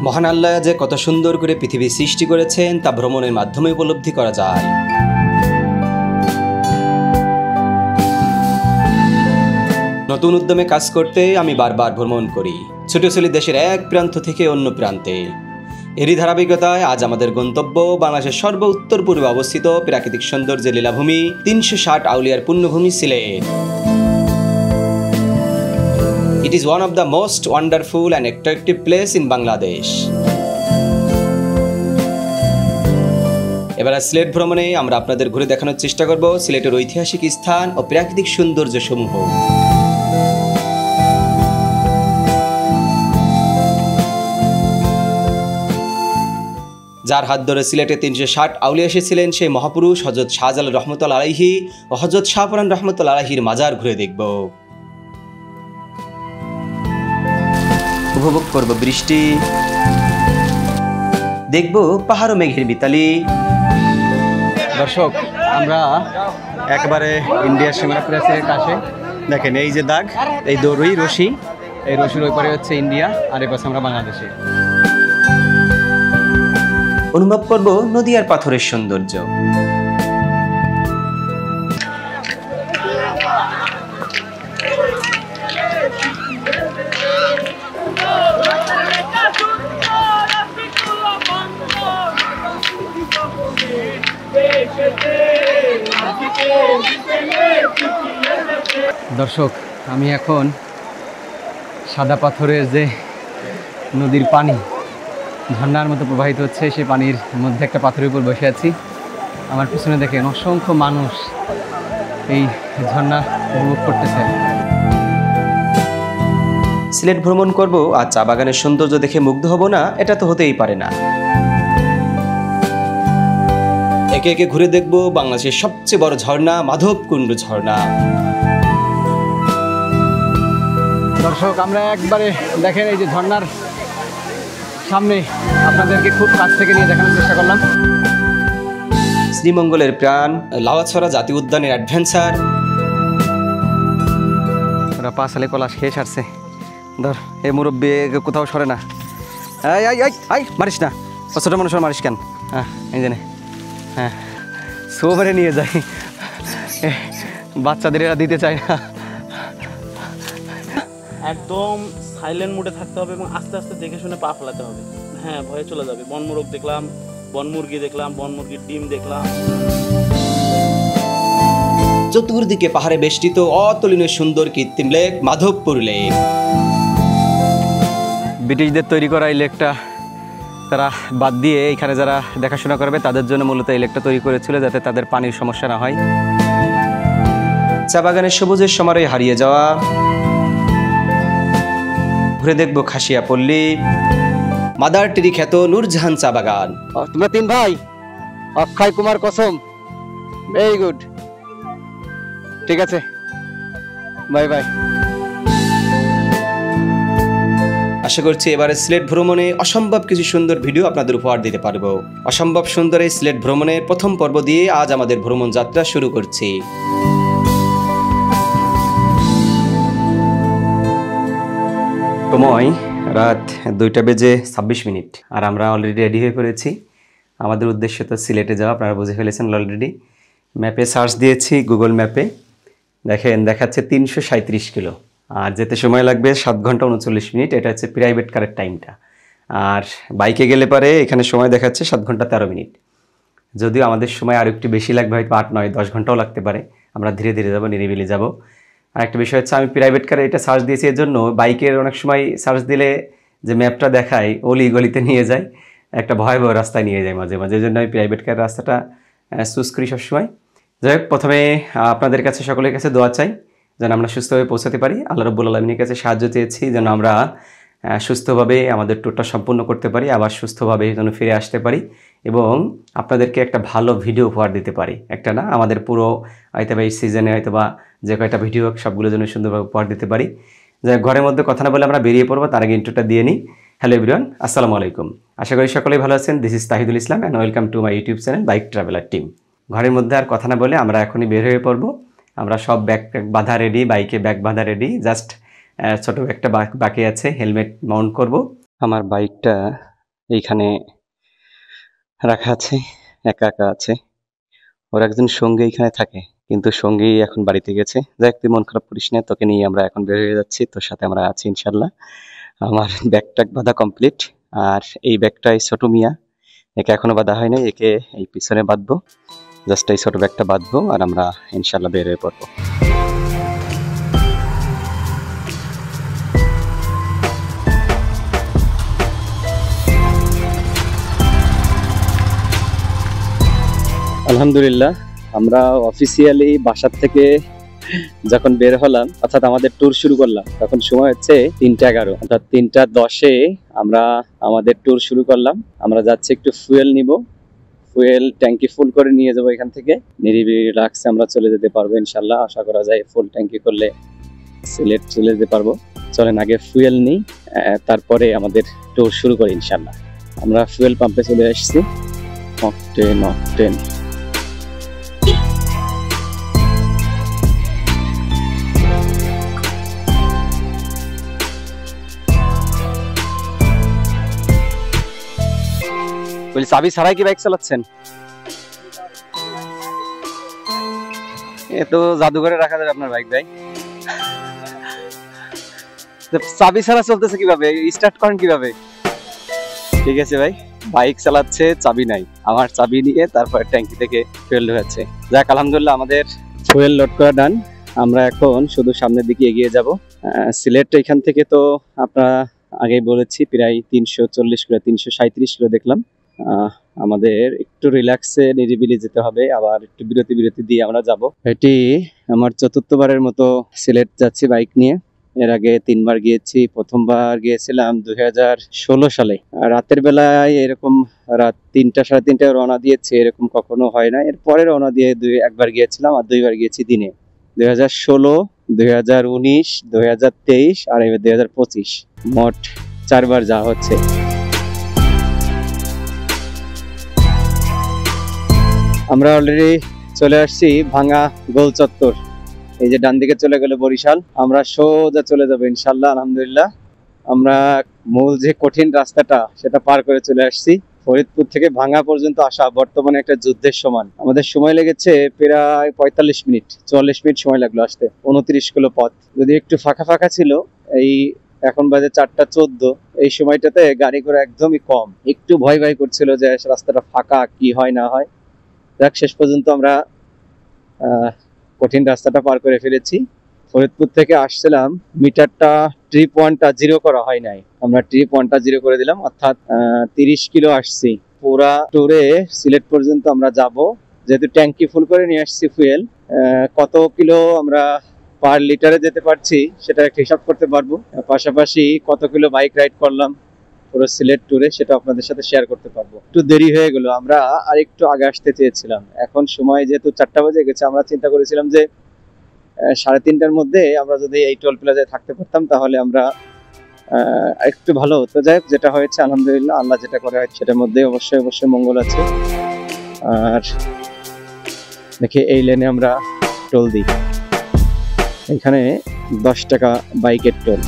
মহান আল্লাহ যে কত সুন্দর করে পৃথিবী সৃষ্টি করেছেন তা ভ্রমণের মাধ্যমে উপলব্ধি করা যায়। নতুন উদ্যমে কাজ করতে আমি বারবার ভ্রমণ করি, ছুটে চলি দেশের এক প্রান্ত থেকে অন্য প্রান্তে। এরই ধারাবাহিকতায় আজ আমাদের গন্তব্য বাংলাদেশের সর্ব উত্তর পূর্বে অবস্থিত প্রাকৃতিক সৌন্দর্যের লীলাভূমি ৩৬০ আউলিয়ার পুণ্যভূমি Sylhet. It is one of the most wonderful and attractive place in Bangladesh. এবার সিলেট ভ্রমণে আমরা আপনাদের ঘুরে দেখানোর চেষ্টা করব সিলেটের ঐতিহাসিক স্থান ও প্রাকৃতিক সৌন্দর্য সমূহ। যার হাত ধরে সিলেটে ৩৬০ আউলিয়া এসেছিলেন সেই মহাপুরুষ হযরত শাহজালাল রহমতুল্লাহ আলাইহি ও হযরত শাহপরান রহমতুল্লাহ আলাইহির মাজার ঘুরে দেখব। উপভোগ করব বৃষ্টি, দেখব পাহাড় ও মেঘের মিতালি। দর্শক, আমরা একেবারে ইন্ডিয়ার সীমানা প্রেসের কাছে দেখেন এই যে দাগ, এই দড়ি রশি, এই রশির ওই পারে হচ্ছে ইন্ডিয়া আর এই পাশে আমরা বাংলাদেশে। অনুভব করব নদী আর পাথরের সৌন্দর্য। দর্শক, আমি এখন সাদা পাথরের যে নদীর পানি ঝর্ণার মতো প্রবাহিত হচ্ছে, সেই পানির মধ্যে একটা পাথরের উপর বসে আছি। আমার পিছনে দেখেন অসংখ্য মানুষ এই ঝর্ণা উপভোগ করতেছে। সিলেট ভ্রমণ করব আর চা বাগানের সৌন্দর্য দেখে মুগ্ধ হব না, এটা তো হতেই পারে না। একে একে ঘুরে দেখব বাংলাদেশের সবচেয়ে বড় ঝর্ণা মাধবকুণ্ড ঝর্ণা। দর্শক, আমরা একবারে দেখেন এই যে ঝর্ণার সামনে আপনাদেরকে খুব কাছ থেকে নিয়ে দেখানোর চেষ্টা করলাম। শ্রীমঙ্গলের প্রাণ লাওয়াছড়া জাতীয় উদ্যানের অ্যাডভেঞ্চার। ওরা পাঁচালে পলাশ খেয়ে সারছে। ধর, এই মুরব্বী কোথাও সরে না। মারিস না, ছোট মানুষের মারিস কেন? হ্যাঁ, এই জানে, হ্যাঁ সোবারে নিয়ে যাই, বাচ্চাদের এরা দিতে চায় না। একদম সাইলেন্ট মোডে থাকতে হবে এবং আস্তে আস্তে দেখে শুনে পা ফেলাতে হবে। হ্যাঁ, ভয়ে চলে যাবে। বনমোরগ দেখলাম, বনমুরগি দেখলাম, বনমুরগির ডিম দেখলাম। চতুর্দিকে পাহাড়ে বেষ্টিত অতুলনীয় সুন্দর কৃত্রিম লেক মাধবপুর লেক। ব্রিটিশদের তৈরি করা এই লেকটা তারা বাদ দিয়ে এখানে যারা দেখাশোনা করবে তাদের জন্য মূলত এই লেকটা তৈরি করেছিল, যাতে তাদের পানির সমস্যা না হয়। চা বাগানের সবুজের সমারোহে হারিয়ে যাওয়া। ঘুরে দেখবো খাসিয়া পল্লী, মাদার টেরি খ্যাত নূরজাহান চা বাগান। তোমরা তিন ভাই, অক্ষয় কুমার কসম, ভেরি গুড, ঠিক আছে, বাই বাই। আশা করছি এবারে সিলেট ভ্রমণে অসম্ভব কিছু সুন্দর ভিডিও আপনাদের উপহার দিতে পারবো। অসম্ভব সুন্দর এই সিলেট ভ্রমণের প্রথম পর্ব দিয়ে আজ আমাদের ভ্রমণ যাত্রা শুরু করছি। সময় রাত 2:26 আর আমরা অলরেডি রেডি হয়ে পড়েছি। আমাদের উদ্দেশ্য তো সিলেটে যাওয়া, আপনারা বুঝে ফেলেছেন অলরেডি। ম্যাপে সার্চ দিয়েছি, গুগল ম্যাপে দেখেন দেখাচ্ছে 337 কিলো, আর যেতে সময় লাগবে 7 ঘন্টা 39 মিনিট। এটা হচ্ছে প্রাইভেট কারের টাইমটা। আর বাইকে গেলে পরে এখানে সময় দেখাচ্ছে 7 ঘন্টা 13 মিনিট। যদিও আমাদের সময় আরও একটু বেশি লাগবে, হয়তো 8, 9, 10 ঘন্টাও লাগতে পারে। আমরা ধীরে ধীরে যাবো, নিরিবিলি যাব। আর একটা বিষয় হচ্ছে, আমি প্রাইভেট কারে এটা সার্চ দিয়েছি এর জন্য, বাইকের অনেক সময় সার্চ দিলে যে ম্যাপটা দেখায় অলি গলিতে নিয়ে যায়, একটা ভয়াবহ রাস্তায় নিয়ে যায় মাঝে মাঝে। এই জন্য আমি প্রাইভেট কার রাস্তাটা চুজ করি সবসময়। যাই হোক, প্রথমে আপনাদের কাছে সকলের কাছে দোয়া চাই যেন আমরা সুস্থভাবে পৌঁছাতে পারি। আল্লাহ রাব্বুল আলামিনের কাছে সাহায্য চেয়েছি যেন আমরা সুস্থভাবে আমাদের ট্যুরটা সম্পূর্ণ করতে পারি, আবার সুস্থভাবে যেন ফিরে আসতে পারি এবং আপনাদেরকে একটা ভালো ভিডিও উপহার দিতে পারি। একটা না, আমাদের পুরো হয়তো বা এই সিজনে হয়তো বা যে কয়টা ভিডিও সবগুলো যেন সুন্দরভাবে উপহার দিতে পারি। যাই হোক, ঘরের মধ্যে কথা না বলে আমরা বেরিয়ে পড়বো, তার আগে ইন্ট্রোটা দিয়ে নিই। হ্যালো এভরিওয়ান, আসসালামু আলাইকুম। আশা করি সকলেই ভালো আছেন। This is Tahidul Islam and welcome to my YouTube channel bike traveller team. ঘরের মধ্যে আর কথা না বলে আমরা এখনই বের হয়ে পড়বো। আমরা সব ব্যাগ বাঁধা রেডি, বাইকে ব্যাগ বাঁধা রেডি, জাস্ট ছোটো একটা বাকি আছে, হেলমেট মাউন্ট করব। আমার বাইকটা এইখানে রাখা আছে, একা একা আছে। ওর একজন সঙ্গী এখানে থাকে, কিন্তু সঙ্গী এখন বাড়িতে গেছে। যাই হোক, তুই মন খারাপ করিস না, তোকে নিয়ে আমরা এখন বের হয়ে যাচ্ছি, তোর সাথে আমরা আছি ইনশাল্লাহ। আমার ব্যাগটা বাঁধা কমপ্লিট। আর এই ব্যাগটা এই ছোট মিয়া, একে এখনো বাঁধা হয় নাই, একে এই পিছনে বাঁধবো। জাস্ট এই ছোট ব্যাগটা বাঁধবো আর আমরা ইনশাল্লাহ বের হয়ে পড়বো। আলহামদুলিল্লাহ, আমরা অফিসিয়ালি বাসার থেকে যখন বের হলাম, অর্থাৎ আমাদের ট্যুর শুরু করলাম, তখন সময় হচ্ছে 3:11, অর্থাৎ 3:10-এ আমরা আমাদের ট্যুর শুরু করলাম। আমরা যাচ্ছি একটু ফুয়েল নিব, ফুয়েল ট্যাঙ্কি ফুল করে নিয়ে যাবো এখান থেকে। নিরিবিলি রিল্যাক্সে আমরা চলে যেতে পারবো ইনশাল্লাহ। আশা করা যায় ফুল ট্যাঙ্কি করলে সিলেট চলে যেতে পারবো। চলেন আগে ফুয়েল নিই, তারপরে আমাদের ট্যুর শুরু করি ইনশাল্লাহ। আমরা ফুয়েল পাম্পে চলে আসছি। অকটেন বলি, চাবি ছাড়াই কি বাইক চালাচ্ছেন? এ তো জাদুঘরে রাখা যাবে আপনার বাইক ভাই। চাবি ছাড়া চলতেছে কিভাবে? স্টার্ট করেন কিভাবে? ঠিক আছে ভাই, বাইক চালাচ্ছে, চাবি নাই। আমার চাবি নিয়ে তারপর ট্যাঙ্কি থেকে ফুয়েল ঢোকাচ্ছে। যাক, আলহামদুলিল্লাহ আমাদের ফুয়েল লোড করা ডান। আমরা এখন শুধু সামনের দিকে এগিয়ে যাব। সিলেট এখান থেকে তো আপনারা আগেই বলেছি প্রায় 340 কিলো, 337 কিলো দেখলাম। আমাদের একটু রিল্যাক্সে নিরিবিলি যেতে হবে, আবার একটু বিরতি দিয়ে আমরা যাব। এটি আমার 4র্থবারের মতো সিলেট যাচ্ছি বাইক নিয়ে। এর আগে 3বার গিয়েছি। প্রথমবার গিয়েছিলাম 2016 সালে। রাতের বেলায় এরকম রাত 3টা, 3:30টায় রওনা দিয়েছি, এরকম কখনো হয় না। এরপরে রওনা দিয়ে একবার গিয়েছিলাম, আর 2বার গিয়েছি দিনে। 2016, 2019, 2023 আর এবার 2025, মোট 4বার যাওয়া হচ্ছে। আমরা অলরেডি চলে আসছি ভাঙা গোল চত্বর। এই যে ডান দিকে চলে গেল বরিশাল, আমরা সোজা চলে যাবো ইনশাল্লাহ। আলহামদুলিল্লাহ, আমরা মূল যে কঠিন রাস্তাটা সেটা পার করে চলে আসছি। ফরিদপুর থেকে ভাঙা পর্যন্ত আসা বর্তমানে একটা যুদ্ধের সমান। আমাদের সময় লেগেছে প্রায় 45 মিনিট, 44 মিনিট সময় লাগলো আসতে। 29 কিলো পথ। যদি একটু ফাঁকা ছিল, এই এখন বাজে 4:14, এই সময়টাতে গাড়ি ঘোড়া একদমই কম। একটু ভয় করছিল যে রাস্তাটা ফাঁকা কি হয় না হয়। যাক, শেষ পর্যন্ত আমরা কঠিন রাস্তাটা পার করে ফেলেছি। ফরিদপুর থেকে আসছিলাম, মিটারটা ট্রিপ 1টা 0 করা হয় নাই, আমরা ট্রিপ 1টা 0 করে দিলাম, অর্থাৎ 30 কিলো আসছি। পুরা ট্যুরে সিলেট পর্যন্ত আমরা যাব, যেহেতু ট্যাঙ্কি ফুল করে নিয়ে আসছি ফুয়েল। কত কিলো আমরা পার লিটারে যেতে পারছি সেটা একটা হিসাব করতে পারবো। পাশাপাশি কত কিলো বাইক রাইড করলাম পুরো সিলেট ট্যুরে সেটা আপনাদের সাথে শেয়ার করতে পারবো। একটু দেরি হয়ে গেল, আমরা আর একটু আগে আসতে চেয়েছিলাম। এখন সময় যেহেতু 4টা বাজে গেছে, আমরা চিন্তা করেছিলাম যে 3:30টার মধ্যে আমরা যদি এই টোল প্লাজায় থাকতে পারতাম তাহলে আমরা একটু ভালো হতো। যাই হোক, যেটা হয়েছে আলহামদুলিল্লাহ, আল্লাহ যেটা করে হয় সেটার মধ্যে অবশ্যই মঙ্গল আছে। আর দেখি এই লেনে আমরা টোল দিই, এখানে 10 টাকা বাইকের টোল।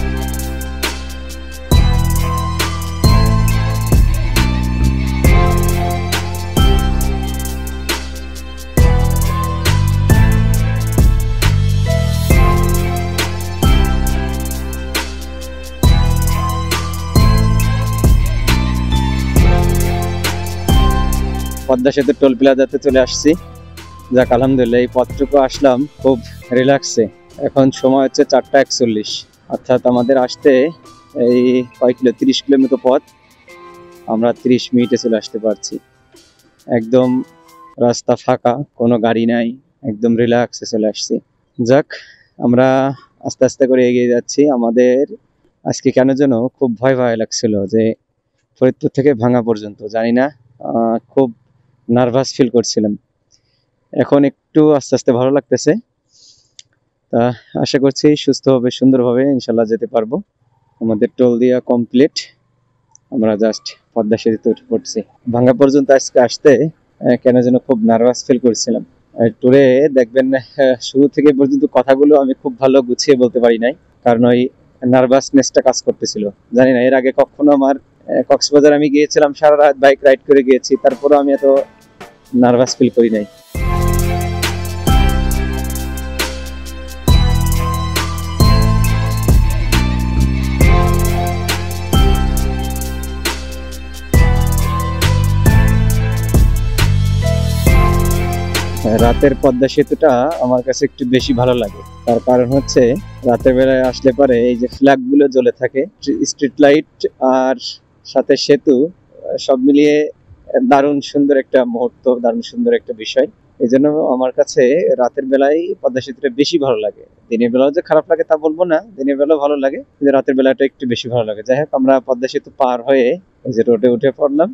পদ্মা সেতু টোল প্লাজাতে চলে আসছি। যাক, আলহামদুলিল্লাহ এই পথটুকু আসলাম খুব রিল্যাক্সে। এখন সময় হচ্ছে 4:41, অর্থাৎ আমাদের আসতে এই কয় কিলো, 30 কিলোর মতো পথ। আমরা 30 মিনিটে চলে আসতে পারছি। একদম রাস্তা ফাঁকা, কোনো গাড়ি নাই, একদম রিল্যাক্সে চলে আসছি। যাক, আমরা আস্তে আস্তে করে এগিয়ে যাচ্ছি। আমাদের আজকে কেন যেন খুব ভয় লাগছিল যে ফরিদপুর থেকে ভাঙা পর্যন্ত, জানি না, খুব নার্ভাস ফিল করছিলাম। এখন একটু আস্তে আস্তে ভালো লাগতেছে। তা আশা করছি সুস্থভাবে সুন্দরভাবে ইনশাল্লাহ যেতে পারবো। আমাদের টোল দিয়া কমপ্লিট, আমরা জাস্ট পদ্মা সেতুতে উঠে পড়ছি। ভাঙা পর্যন্ত আজকে আসতে কেন যেন খুব নার্ভাস ফিল করছিলাম। ট্যুরে দেখবেন শুরু থেকে পর্যন্ত কথাগুলো আমি খুব ভালো গুছিয়ে বলতে পারি নাই, কারণ ওই নার্ভাসনেসটা কাজ করতেছিল। জানি না, এর আগে কখনো আমার কক্সবাজার আমি গিয়েছিলাম, সারা রাত বাইক রাইড করে গিয়েছি, তারপরে আমি এত নার্ভাস ফিল করি নাই। রাতের পদ্মা সেতুটা আমার কাছে একটু বেশি ভালো লাগে, তার কারণ হচ্ছে রাতের বেলায় আসলে পরে এই যে ফ্ল্যাগ গুলো জ্বলে থাকে, স্ট্রিট লাইট আর সাথে সেতু, সব মিলিয়ে দারুণ সুন্দর একটা মুহূর্ত, দারুণ সুন্দর একটা বিষয়। এই জন্য আমার কাছে রাতের বেলায় পদ্মা সেতুটা বেশি ভালো লাগে। দিনের বেলাও যে খারাপ লাগে তা বলবো না, দিনের বেলাও ভালো লাগে, কিন্তু রাতের বেলাটা একটু বেশি ভালো লাগে। যাই হোক, আমরা পদ্মা সেতু পার হয়ে এই যে রোডে উঠে পড়লাম।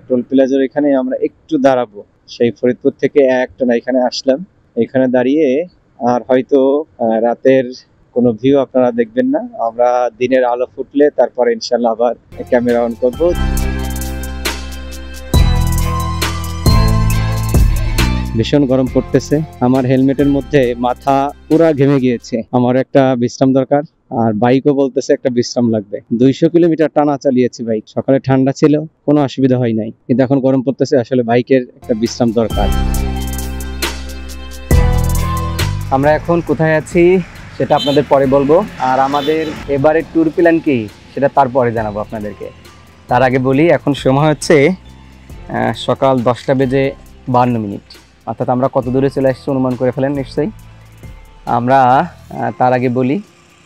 টোল প্লাজার এখানে আমরা একটু দাঁড়াবো, সেই ফরিদপুর থেকে একটানা এখানে আসলাম। এখানে দাঁড়িয়ে আর হয়তো রাতের কোনো ভিউ আপনারা দেখবেন না, আমরা দিনের আলো ফুটলে তারপরে ইনশাল্লাহ আবার ক্যামেরা অন করবো। ভীষণ গরম পড়তেছে, আমার হেলমেটের মধ্যে মাথা পুরা ঘেমে গিয়েছে, আমার একটা বিশ্রাম দরকার, আর বাইকও বলতেছে একটা বিশ্রাম লাগবে। 200 কিলোমিটার টানা চালিয়েছি বাইক, সকালে ঠান্ডা ছিল, কোনো অসুবিধা হয় নাই, কিন্তু এখন গরম পড়তেছে, আসলে বাইকের একটা বিশ্রাম দরকার। আমরা এখন কোথায় আছি সেটা আপনাদের পরে বলবো, আর আমাদের এবারের ট্যুর প্ল্যান কি সেটা তারপরে জানাবো আপনাদেরকে। তার আগে বলি, এখন সময় হচ্ছে সকাল 10:52, অর্থাৎ আমরা কত দূরে চলে আসছি অনুমান করে ফেলেন নিশ্চয়ই। আমরা তার আগে বলি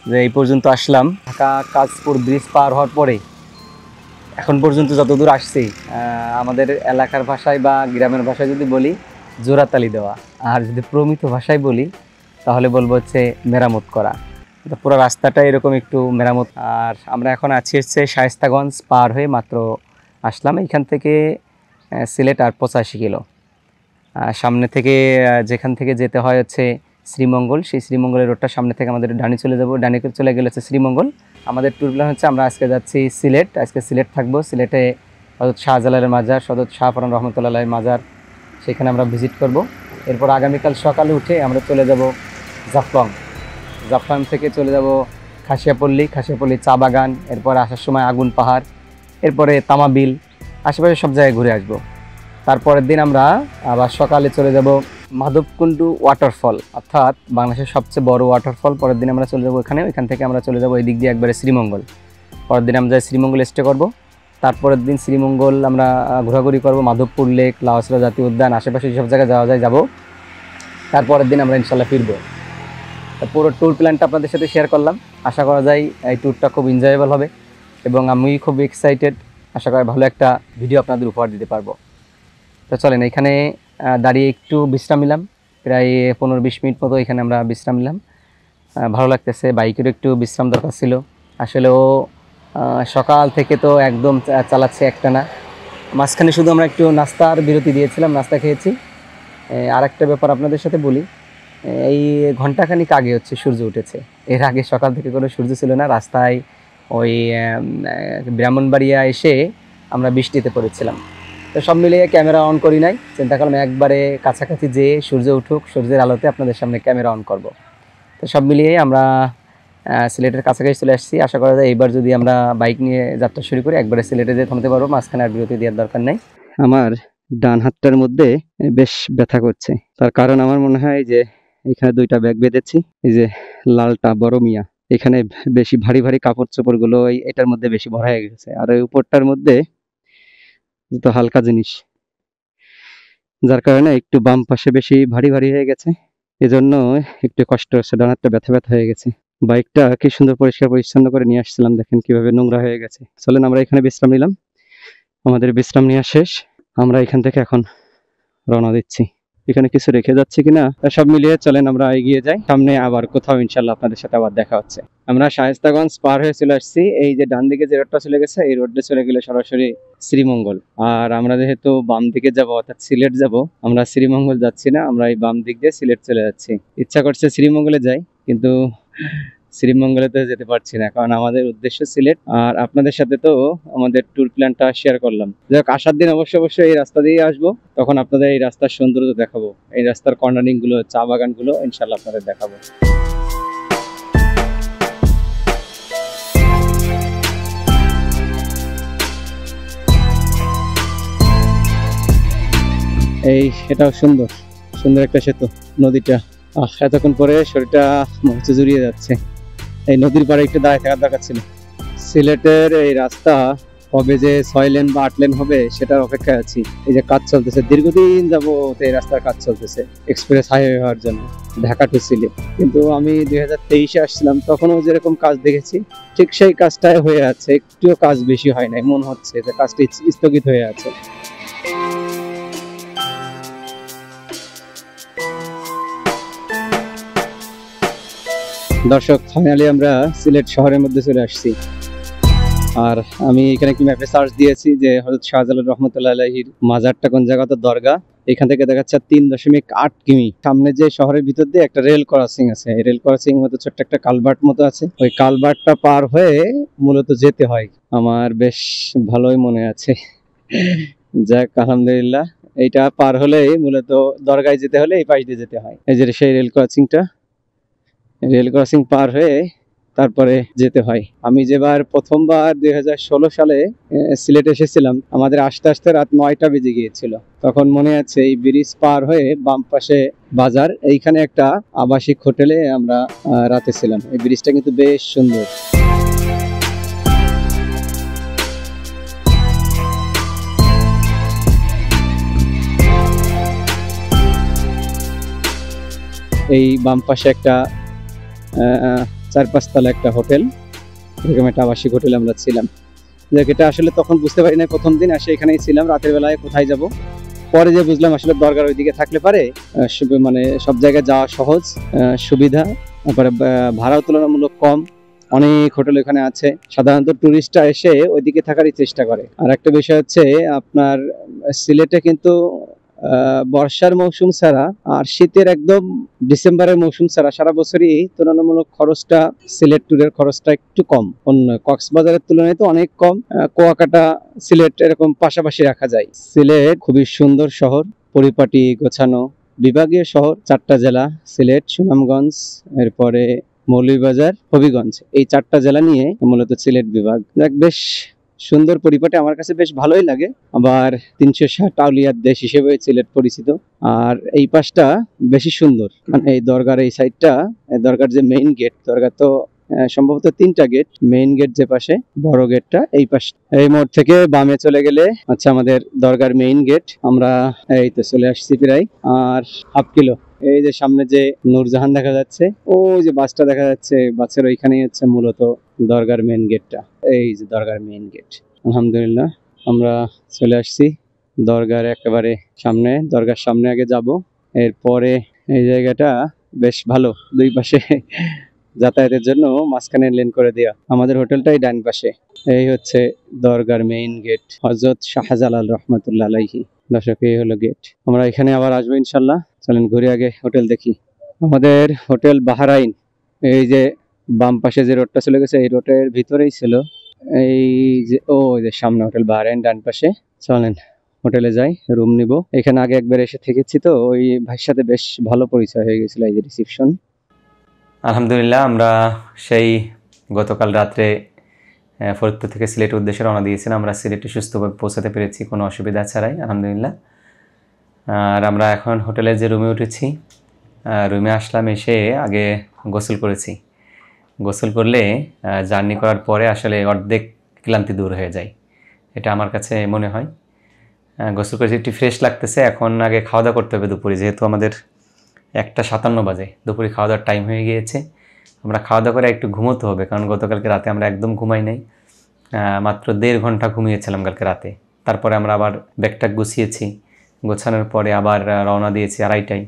যে এই পর্যন্ত আসলাম, ঢাকা কাজপুর ব্রিজ পার হওয়ার পরে এখন পর্যন্ত যত দূর আসছি, আমাদের এলাকার ভাষায় বা গ্রামের ভাষায় যদি বলি জোড়াতালি দেওয়া, আর যদি প্রমিত ভাষায় বলি তাহলে বলবো হচ্ছে মেরামত করা। তো পুরো রাস্তাটা এরকম একটু মেরামত। আর আমরা এখন আছি হচ্ছে শায়েস্তাগঞ্জ পার হয়ে মাত্র আসলাম। এখান থেকে সিলেট আর 85 কিলো। সামনে থেকে যেখান থেকে যেতে হয় হচ্ছে শ্রীমঙ্গল, সেই শ্রীমঙ্গলের রোডটা সামনে থেকে আমাদের ডানি চলে যাব, ডানি করে চলে গেলে হচ্ছে শ্রীমঙ্গল। আমাদের ট্যুর প্ল্যান হচ্ছে আমরা আজকে যাচ্ছি সিলেট, আজকে সিলেট থাকবো। সিলেটে হযরত শাহজালালের মাজার, হযরত শাহপরান রহমতুল্লাহের মাজার, সেখানে আমরা ভিজিট করব। এরপর আগামীকাল সকালে উঠে আমরা চলে যাব জাফলং, জাফলং থেকে চলে যাব খাসিয়াপল্লী, খাসিয়াপল্লী চা বাগান, এরপর আসার সময় আগুন পাহাড়, এরপরে তামাবিল, আশেপাশে সব জায়গায় ঘুরে আসব। তারপরের দিন আমরা আবার সকালে চলে যাব মাধবকুণ্ডু ওয়াটারফল, অর্থাৎ বাংলাদেশের সবচেয়ে বড় ওয়াটারফল। পরের দিন আমরা চলে যাব ওখানে, ওইখান থেকে আমরা চলে যাব এই দিক দিয়ে একবারে শ্রীমঙ্গল। পরের দিন আমরা শ্রীমঙ্গল স্টে করব। তারপরের দিন শ্রীমঙ্গল আমরা ঘোরাঘুরি করব, মাধবপুর লেক, লাউসরা জাতীয় উদ্যান, আশেপাশে যেসব জায়গায় যাওয়া যায় যাব। তারপরের দিন আমরা ইনশাল্লাহ ফিরবো। পুরো ট্যুর প্ল্যানটা আপনাদের সাথে শেয়ার করলাম। আশা করা যায় এই ট্যুরটা খুব এনজয়েবল হবে এবং আমি খুব এক্সাইটেড। আশা করি ভালো একটা ভিডিও আপনাদের উপহার দিতে পারবো। তো চলেন, এখানে দাঁড়িয়ে একটু বিশ্রাম নিলাম, প্রায় 15-20 মিনিট মতো এখানে আমরা বিশ্রাম নিলাম। ভালো লাগতেছে, বাইকেরও একটু বিশ্রাম দরকার ছিল। আসলেও সকাল থেকে তো একদম চালাচ্ছে একটানা, মাঝখানে শুধু আমরা একটু নাস্তার বিরতি দিয়েছিলাম, নাস্তা খেয়েছি। আর একটা ব্যাপার আপনাদের সাথে বলি, এই ঘন্টাখানিক আগে হচ্ছে সূর্য উঠেছে, এর আগে সকাল থেকে কোনো সূর্য ছিল না। রাস্তায় ওই ব্রাহ্মণবাড়িয়া এসে আমরা বৃষ্টিতে পড়েছিলাম। তো সব মিলিয়ে ক্যামেরা অন করি নাই, চিন্তা করলাম একবারে কাছাকাছি যেয়ে সূর্য উঠুক, সূর্যের আলোতে আপনাদের সামনে ক্যামেরা অন করব। তো সব মিলিয়ে আমরা সিলেটের কাছাকাছি চলে আসছি। আশা করা যায় এইবার যদি আমরা বাইক নিয়ে যাত্রা শুরু করি একবারে সিলেটে যেয়ে থামতে পারবো, মাঝখানে আর বিরতি দেওয়ার দরকার নেই। আমার ডান হাতটার মধ্যে বেশ ব্যথা করছে, তার কারণ আমার মনে হয় যে এখানে 2টা ব্যাগ বেঁধেছি, এই যে লালটা বড় মিয়া, এখানে বেশি ভারী ভারী কাপড় চোপড় গুলো এটার মধ্যে বেশি ভরা হয়ে গেছে, আর ওই উপরটার মধ্যে তো হালকা জিনিস, যার কারণে একটু বাম পাশে বেশি ভারী ভারী হয়ে গেছে, এজন্য একটু কষ্ট হচ্ছে, ডান হাতটা ব্যথা ব্যথা হয়ে গেছে। বাইকটা কি সুন্দর পরিষ্কার পরিচ্ছন্ন করে নিয়ে আসছিলাম, দেখেন কিভাবে নোংরা হয়ে গেছে। চলেন আমরা এখানে বিশ্রাম নিলাম, আমাদের বিশ্রাম নেওয়া শেষ, আমরা এখান থেকে এখন রওনা দিচ্ছি। এখানে কিছু রেখে যাচ্ছি কিনা সব মিলিয়ে চলেন আমরা এগিয়ে যাই, সামনে আবার কোথাও ইনশাল্লাহ আপনাদের সাথে আবার দেখা হচ্ছে। আমরা শায়েস্তাগঞ্জ পার হয়ে চলে আসছি, এই যে ডান দিকে যে রোডটা চলে গেছে এই রোডে চলে গেলে সরাসরি শ্রীমঙ্গল। আর আমরা যেহেতু বাম দিকে যাব অর্থাৎ সিলেট যাব, আমরা শ্রীমঙ্গল যাচ্ছি না, আমরা এই বাম দিক দিয়ে সিলেট চলে যাচ্ছি। ইচ্ছা করছে শ্রীমঙ্গলে যাই, কিন্তু শ্রীমঙ্গলে তো যেতে পারছি না, কারণ আমাদের উদ্দেশ্য সিলেট, আর আপনাদের সাথে তো আমাদের ট্যুর প্ল্যানটা শেয়ার করলাম। যাক, আসার দিন অবশ্যই এই রাস্তা দিয়ে আসবো, তখন আপনাদের এই রাস্তার সৌন্দর্য দেখাবো, এই রাস্তার কর্নারিং গুলো, চা বাগান গুলো ইনশাল্লাহ আপনাদের দেখাবো। এটাও সুন্দর সুন্দর একটা সেতু নদীটা। এতক্ষণ পরে শরীরটা মনে হচ্ছে জুড়িয়ে যাচ্ছে। এই নদীর পাড়ে একটু দাঁড়িয়ে থাকার দরকার ছিল। সিলেটের এই রাস্তা কবে যে 6 লেন বা 8 লেন হবে সেটার অপেক্ষায় আছি। এই যে কাজ চলতেছে, দীর্ঘদিন যাবত এই রাস্তার কাজ চলতেছে এক্সপ্রেস হাইওয়ে হওয়ার জন্য, ঢাকা টু সিলেট। কিন্তু আমি 2023-এ আসছিলাম, তখনও যেরকম কাজ দেখেছি ঠিক সেই কাজটাই হয়ে আছে, একটুও কাজ বেশি হয় নাই। মনে হচ্ছে যে কাজটি স্থগিত হয়ে আছে। দর্শক, ফাইনালি আমরা সিলেট শহরের মধ্যে চলে আসছি। আর আমি এখানে একটি ম্যাপে সার্চ দিয়েছি যে হযরত শাহজালাল রহমতুল্লাহ আলাইহির মাজারটা কোন জায়গা, তো দরগা। এখান থেকে দেখা যাচ্ছে 3.8 কিমি। সামনে যে শহরের ভিতর দিয়ে একটা রেল ক্রসিং আছে, এই রেল ক্রসিং মতো ছোট্ট একটা কালভার্ট মতো আছে, ওই কালভার্টটা পার হয়ে মূলত যেতে হয়। আমার বেশ ভালোই মনে আছে। যাক, আলহামদুলিল্লাহ। এইটা পার হলেই মূলত দরগায় যেতে হলে এই পাশ দিয়ে যেতে হয়। এই যে সেই রেল ক্রসিংটা, রেল ক্রসিং পার হয়ে তারপরে যেতে হয়। আমি যেবার প্রথমবার 2016 সালে সিলেট এসেছিলাম, আমাদের আস্তে আস্তে রাত 9টা বেজে গিয়েছিল। তখন মনে আছে এই ব্রিজ পার হয়ে বাম পাশে বাজার, এইখানে একটা আবাসিক হোটেলে আমরা রাতে ছিলাম। এই ব্রিজটা কিন্তু বেশ সুন্দর। এই বাম পাশে একটা 4-5 তলা একটা হোটেল, এরকম একটা আবাসিক হোটেলে আমরা ছিলাম। এটা আসলে তখন বুঝতে পারি না, প্রথম দিন আসে এখানেই ছিলাম। রাতের বেলায় কোথায় যাব, পরে যে বুঝলাম আসলে দরগার ওইদিকে থাকলে পারে মানে সব জায়গায় যাওয়া সহজ, সুবিধা, তারপরে ভাড়াও তুলনামূলক কম। অনেক হোটেল এখানে আছে, সাধারণত টুরিস্টরা এসে ওইদিকে থাকারই চেষ্টা করে। আর একটা বিষয় হচ্ছে আপনার সিলেটে কিন্তু বর্ষার মৌসুম ছাড়া আর শীতের একদম ডিসেম্বরের মৌসুম ছাড়া সারা বছরই তুলনামূলক খরচটা, সিলেট ট্যুরের খরচটা একটু কম। অন্য কক্সবাজারের তুলনায় তো অনেক কম। কুয়াকাটা, সিলেট এরকম পাশাপাশি রাখা যায়। সিলেট খুবই সুন্দর শহর, পরিপাটি গোছানো বিভাগীয় শহর। 4টা জেলা, সিলেট, সুনামগঞ্জ, এরপরে মৌলভীবাজার, হবিগঞ্জ, এই 4টা জেলা নিয়ে মূলত সিলেট বিভাগ। বেশ সুন্দর পরিপাটি, আমার কাছে বেশ ভালোই লাগে। আবার 360 আউলিয়ার দেশ হিসেবে সিলেট পরিচিত। আর এই পাশটা বেশি সুন্দর, মানে এই দরগার এই সাইডটা, দরগার যে মেইন গেট, দরগা তো সম্ভবত 3টা গেট, মেইন গেট যে পাশে, বড় গেটটা এই পাশে। এই মোড় থেকে বামে চলে গেলে আচ্ছা আমাদের দরগার মেইন গেট। আমরা এই তো চলে আসছি প্রায়, আর হাফ কিলো। এই যে সামনে যে নূরজাহান দেখা যাচ্ছে, ওই যে বাসটা দেখা যাচ্ছে, বাসের ওইখানেই হচ্ছে মূলত দরগার মেইন গেটটা। এই যে দরগার মেইন গেট। আলহামদুলিল্লাহ আমরা চলে আসছি দরগার একেবারে সামনে। দরগার সামনে আগে যাব, এরপরে এই জায়গাটা বেশ ভালো, দুই পাশে যাতায়াতের জন্য মাঝখানে লেন করে দেওয়া। আমাদের হোটেলটাই ডান পাশে। এই হচ্ছে দরগার মেইন গেট, হযরত শাহজালাল রহমতুল্লাহ আলাইহি। দর্শক, এই হলো গেট। আমরা এখানে আবার আসবো ইনশাল্লাহ। চলেন ঘুরে আগে হোটেল দেখি। আমাদের হোটেল বাহরাইন, এই যে বাম পাশে যে রোডটা চলে গেছে, এই রোডের ভিতরেই ছিল। এই যে যে সামনে হোটেল বাহরাইন, ডান পাশে। চলেন হোটেলে যাই, রুম নিব। এখানে আগে একবার এসে থেকেছি, তো ওই ভাইয়ের সাথে বেশ ভালো পরিচয় হয়ে গেছিল। এই যে রিসিপশন। আলহামদুলিল্লাহ, আমরা সেই গতকাল রাত্রে ফরিদপুর থেকে সিলেটের উদ্দেশ্যে রওনা দিয়েছিলাম। আমরা সিলেটে সুস্থভাবে পৌঁছাতে পেরেছি কোনো অসুবিধা ছাড়াই, আলহামদুলিল্লাহ। আর আমরা এখন হোটেলে যে রুমে উঠেছি, রুমে আসলাম, এসে আগে গোসল করেছি। গোসল করলে জার্নি করার পরে আসলে অর্ধেক ক্লান্তি দূর হয়ে যায়, এটা আমার কাছে মনে হয়। গোসল করেছি, একটু ফ্রেশ লাগতেছে। এখন আগে খাওয়া দাওয়া করতে হবে দুপুরে, যেহেতু আমাদের 1:57 বাজে, দুপুরে খাওয়া দাওয়ার টাইম হয়ে গিয়েছে। আমরা খাওয়া দাওয়া করে একটু ঘুমোতে হবে, কারণ গতকালকে রাতে আমরা একদম ঘুমাই নাই, মাত্র 1.5 ঘন্টা ঘুমিয়েছিলাম কালকে রাতে। তারপরে আমরা আবার ব্যাগটা গুছিয়েছি, গোছানোর পরে আবার রওনা দিয়েছি 2:30টায়।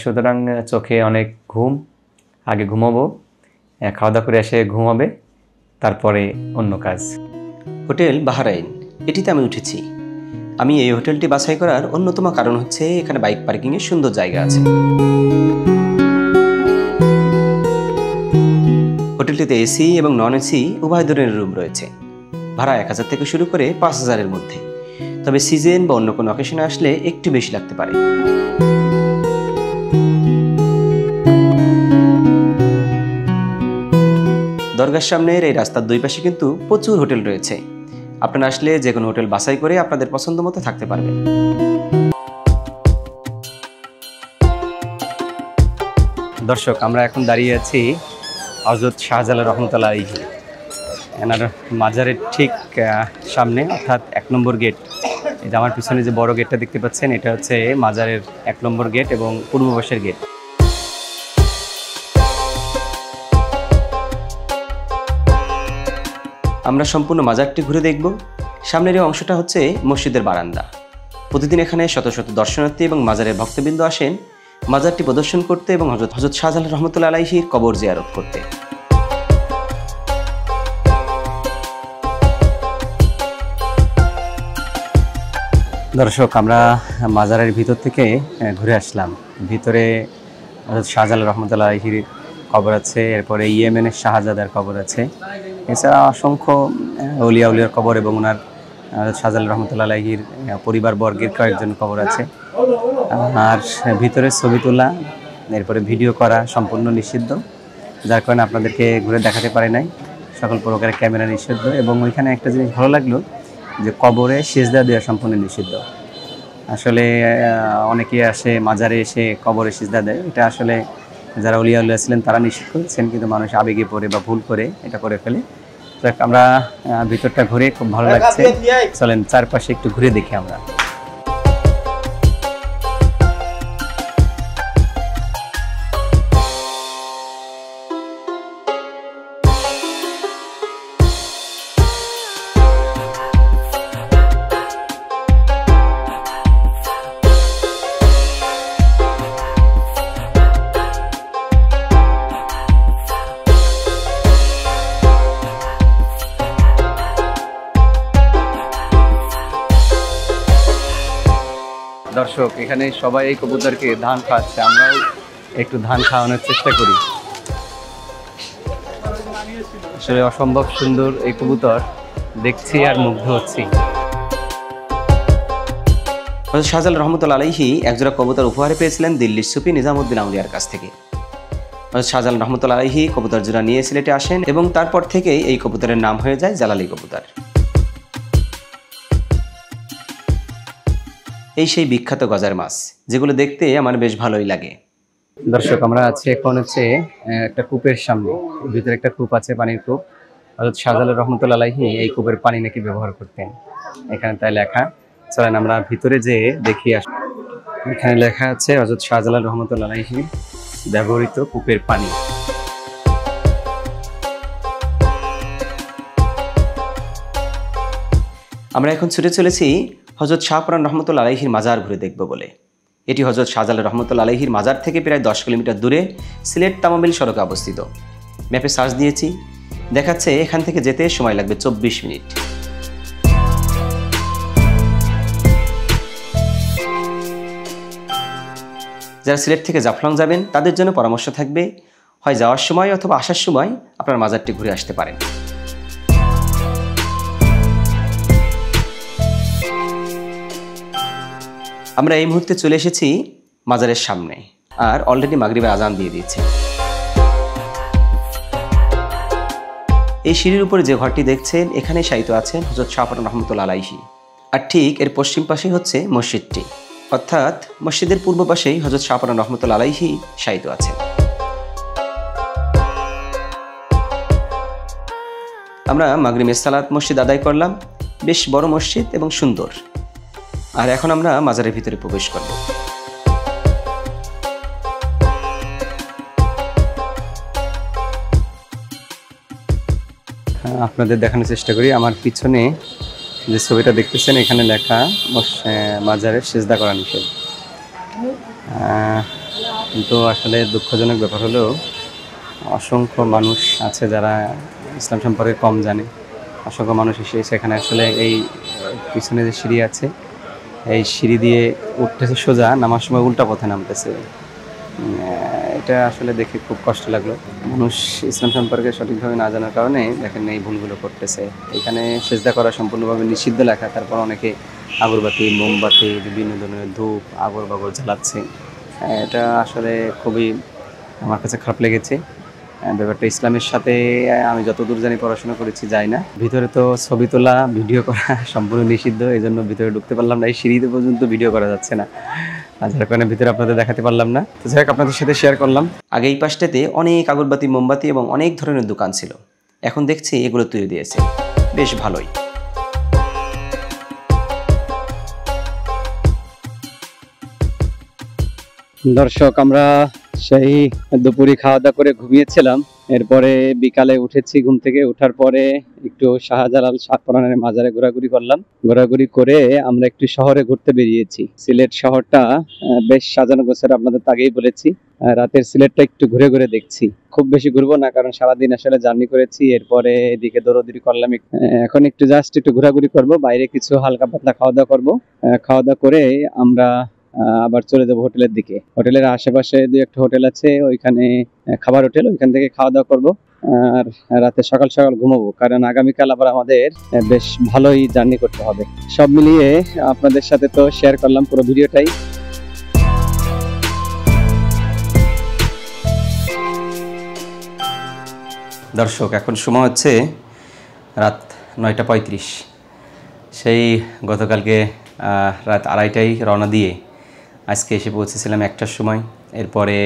সুতরাং চোখে অনেক ঘুম, আগে ঘুমাবো, খাওয়া দাওয়া করে এসে ঘুমাবে, তারপরে অন্য কাজ। হোটেল বাহরাইন, এটিতে আমি উঠেছি। আমি এই হোটেলটি বাছাই করার অন্যতম কারণ হচ্ছে এখানে বাইক পার্কিংয়ের সুন্দর জায়গা আছে। হোটেলটিতে এসি এবং নন এসি উভয় ধরনের রুম রয়েছে। ভাড়া 1000 থেকে শুরু করে 5000-এর মধ্যে, তবে সিজন বা অন্য কোনো অকেশনে আসলে একটু বেশি লাগতে পারে। দরগার সামনের এই রাস্তার দুই পাশে কিন্তু প্রচুর হোটেল রয়েছে। আপনারা আসলে যে কোনো হোটেল বাছাই করে আপনাদের পছন্দ মতো থাকতে পারবেন। দর্শক, আমরা এখন দাঁড়িয়ে আছি হযরত শাহজালাল রহমতুল্লাহ আলাইহি এনার মাজারের ঠিক সামনে, অর্থাৎ 1 নম্বর গেট। এই যে আমার পিছনে যে বড় গেটটা দেখতে পাচ্ছেন, এটা হচ্ছে মাজারের 1 নম্বর গেট এবং পূর্ব পাশের গেট। আমরা সম্পূর্ণ মাজারটি ঘুরে দেখব। সামনের এই অংশটা হচ্ছে মসজিদের বারান্দা। প্রতিদিন এখানে শত শত দর্শনার্থী এবং মাজারের ভক্তবৃন্দ আসেন মাজারটি প্রদর্শন করতে এবং হযরত শাহজালাল রহমতুল্লাহ আলাইহির কবর জিয়ারত করতে। দর্শক, আমরা মাজারের ভিতর থেকে ঘুরে আসলাম। ভিতরে হযরত শাহজালাল রহমতুল্লাহ আলাইহির কবর আছে, এরপরে ইয়েমেনের শাহজাদার কবর আছে, এছাড়া অসংখ্য আউলিয়া উলিয়ার কবর এবং ওনার শাহজালাল রহমতুল্লাহ আলাইহির পরিবার বর্গের কয়েকজন কবর আছে। আর ভিতরে ছবি তোলা, এরপরে ভিডিও করা সম্পূর্ণ নিষিদ্ধ, যার কারণে আপনাদেরকে ঘুরে দেখাতে পারি নাই। সকল প্রকারের ক্যামেরা নিষিদ্ধ। এবং ওইখানে একটা জিনিস ভালো লাগলো যে কবরে সিজদা দেওয়া সম্পূর্ণ নিষিদ্ধ। আসলে অনেকেই আসে মাজারে এসে কবরে সিজদা দেয়, এটা আসলে যারা আউলিয়া উলিয়া ছিলেন তারা নিষেধ করেছেন, কিন্তু মানুষ আবেগে পড়ে বা ভুল করে এটা করে ফেলে। আমরা ভিতরটা ঘুরে খুব ভালো লাগছে। চলেন চারপাশে একটু ঘুরে দেখি আমরা। দর্শক, এখানে সবাই এই কবুতরকে ধান খাওয়াচ্ছে, আমরাও একটু ধান খাওয়ানোর চেষ্টা করি। আসলে অসম্ভব সুন্দর এই কবুতর, দেখছি আর মুগ্ধ হচ্ছি। হযরত শাহজালাল রহমতুল্লাহ আলাইহি একজোড়া কবুতর উপহারে পেয়েছিলেন দিল্লির সুফি নিজামউদ্দিন আউলিয়ার কাছ থেকে। হযরত শাহজালাল রহমতুল্লাহ আলাইহি কবুতর জোড়া নিয়ে সিলেটে আসেন এবং তারপর থেকেই এই কবুতরের নাম হয়ে যায় জালালি কবুতর। এই সেই বিখ্যাত গজার মাছ, যেগুলো দেখতে আমার বেশ ভালোই লাগে। দর্শক, আমরা আছি এখন হচ্ছে একটা কূপের সামনে। ভিতরে একটা কূপ আছে, পানির কূপ। হযরত শাহজালাল রহমতুল্লাহ আলাইহি এই কূপের পানি নাকি ব্যবহার করতেন, এখানে তাই লেখা। চলেন আমরা ভিতরে যেয়ে দেখি। এখানে লেখা আছে হযরত শাহজালাল রহমতুল্লাহ আলাইহি ব্যবহৃত কূপের পানি। আমরা এখন ছুটে চলেছি হযরত শাহপরান রহমতুল্লাহ আলাইহির মাজার ঘুরে দেখব বলে। এটি হযরত শাহজালাল রহমতুল্লাহ আলাইহির মাজার থেকে প্রায় 10 কিলোমিটার দূরে সিলেট তামামিল সড়কে অবস্থিত। ম্যাপে সার্চ দিয়েছি, দেখাচ্ছে এখান থেকে যেতে সময় লাগবে 24 মিনিট। যারা সিলেট থেকে জাফলং যাবেন তাদের জন্য পরামর্শ থাকবে, হয় যাওয়ার সময় অথবা আসার সময় আপনার মাজারটি ঘুরে আসতে পারেন। আমরা এই মুহূর্তে চলে এসেছি মাজারের সামনে, আর অলরেডি মাগরিবের আজান দিয়ে দিয়েছে। এই সিঁড়ির উপরে যে ঘরটি দেখছেন, এখানে শায়িত আছেন হযরত শাহপরান রহমতুল্লাহ আলাইহি। আর ঠিক এর পশ্চিম পাশেই হচ্ছে মসজিদটি, অর্থাৎ মসজিদের পূর্ব পাশেই হযরত শাহপরান রহমতুল্লাহ আলাইহি শায়িত আছেন। আমরা মাগরিবের সালাত মসজিদ আদায় করলাম। বেশ বড় মসজিদ এবং সুন্দর। আর এখন আমরা মাজারের ভিতরে প্রবেশ করব। আপনাদের দেখানোর চেষ্টা করি। আমার পিছনে যে ছবিটা দেখতেছেন, এখানে লেখা মাজারে সিজদা করা নিষেধ। কিন্তু আসলে দুঃখজনক ব্যাপার হলো অসংখ্য মানুষ আছে যারা ইসলাম সম্পর্কে কম জানে। অসংখ্য মানুষ এসে সেখানে আসলে এই পিছনে যে সিঁড়ি আছে, এই সিঁড়ি দিয়ে উঠতেছে সোজা, নামার সময় উল্টা পথে নামতেছে। এটা আসলে দেখে খুব কষ্ট লাগলো। মানুষ ইসলাম সম্পর্কে সঠিকভাবে না জানার কারণে দেখেন এই ভুলগুলো করতেছে। এখানে সিজদা করা সম্পূর্ণভাবে নিষিদ্ধ লেখা, তারপর অনেকে আগরবাতি, মোমবাতি, বিভিন্ন ধরনের ধূপ, আগর বাগর জ্বালাচ্ছে। এটা আসলে খুবই আমার কাছে খারাপ লেগেছে। ব্যাপারটা ইসলামের সাথে আমি যতদূর জানি পড়াশোনা করেছি যাই না। ভিতরে তো ছবি তোলা, ভিডিও করা সম্পূর্ণ নিষিদ্ধ, এই জন্য ভিতরে ঢুকতে পারলাম না। এই সিঁড়িতে পর্যন্ত ভিডিও করা যাচ্ছে না। আর যার কারণে ভিতরে আপনাদের দেখাতে পারলাম না। তো যাই হোক, আপনাদের সাথে শেয়ার করলাম। আগে এই পাশটাতে অনেক আগরবাতি, মোমবাতি এবং অনেক ধরনের দোকান ছিল, এখন দেখছি এগুলো তুলে দিয়েছে, বেশ ভালোই। দর্শক, আমরা সেই দুপুরে খাওয়া দাওয়া করে ঘুমিয়েছিলাম, এরপরে বিকালে উঠেছি। ঘুম থেকে ওঠার পরে একটু শাহজালাল শাহপরানের মাজারে ঘোরাঘুরি করলাম। ঘোরাঘুরি করে আমরা একটু শহরে ঘুরতে বেরিয়েছি। সিলেট শহরটা বেশ সাজানো গোছানো, আপনাদের তো আগেই বলেছি। রাতের সিলেটটা একটু ঘুরে ঘুরে দেখছি, খুব বেশি ঘুরবো না, কারণ সারাদিন আসলে জার্নি করেছি। এরপরে এদিকে দৌড়দৌড়ি করলাম, এখন একটু জাস্ট একটু ঘোরাঘুরি করব, বাইরে কিছু হালকা পাতলা খাওয়া দাওয়া করবো। খাওয়া দাওয়া করে আমরা আবার চলে যাবো হোটেলের দিকে। হোটেলের আশেপাশে দুই একটা হোটেল আছে, ওইখানে খাবার হোটেল, ওইখান থেকে খাওয়া দাওয়া করবো। আর রাতে সকাল সকাল ঘুমাবো, কারণ আগামীকাল আবার আমাদের বেশ ভালোই জার্নি করতে হবে। সব মিলিয়ে আপনাদের সাথে তো শেয়ার করলাম পুরো ভিডিওটাই। দর্শক, এখন সময় হচ্ছে রাত 9:35। সেই গতকালকে রাত 2:30টায় রওনা দিয়ে আজকে এসে পৌঁছেছিলাম 1টার সময়। এরপরে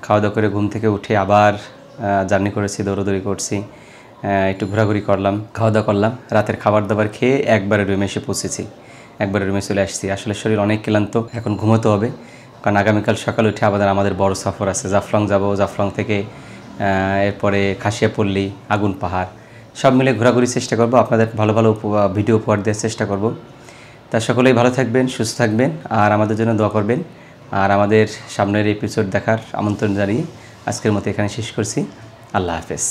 খাওয়া দাওয়া করে ঘুম থেকে উঠে আবার জার্নি করেছি, দৌড়দৌড়ি করছি, একটু ঘোরাঘুরি করলাম, খাওয়া দাওয়া করলাম। রাতের খাবার দাবার খেয়ে একবারে রুমে এসে পৌঁছেছি, একবারে রুমে চলে আসছি। আসলে শরীর অনেক ক্লান্ত, এখন ঘুমোতে হবে, কারণ আগামীকাল সকালে উঠে আমাদের বড় সফর আছে। জাফলং যাব, জাফলং থেকে এরপরে খাসিয়াপল্লী, আগুন পাহাড়, সব মিলে ঘোরাঘুরির চেষ্টা করব, আপনাদের ভালো ভালো ভিডিও উপহার দেওয়ার চেষ্টা করব। তা সকলেই ভালো থাকবেন, সুস্থ থাকবেন, আর আমাদের জন্য দোয়া করবেন। আর আমাদের সামনের এপিসোড দেখার আমন্ত্রণ জানিয়ে আজকের মতো এখানে শেষ করছি। আল্লাহ হাফেজ।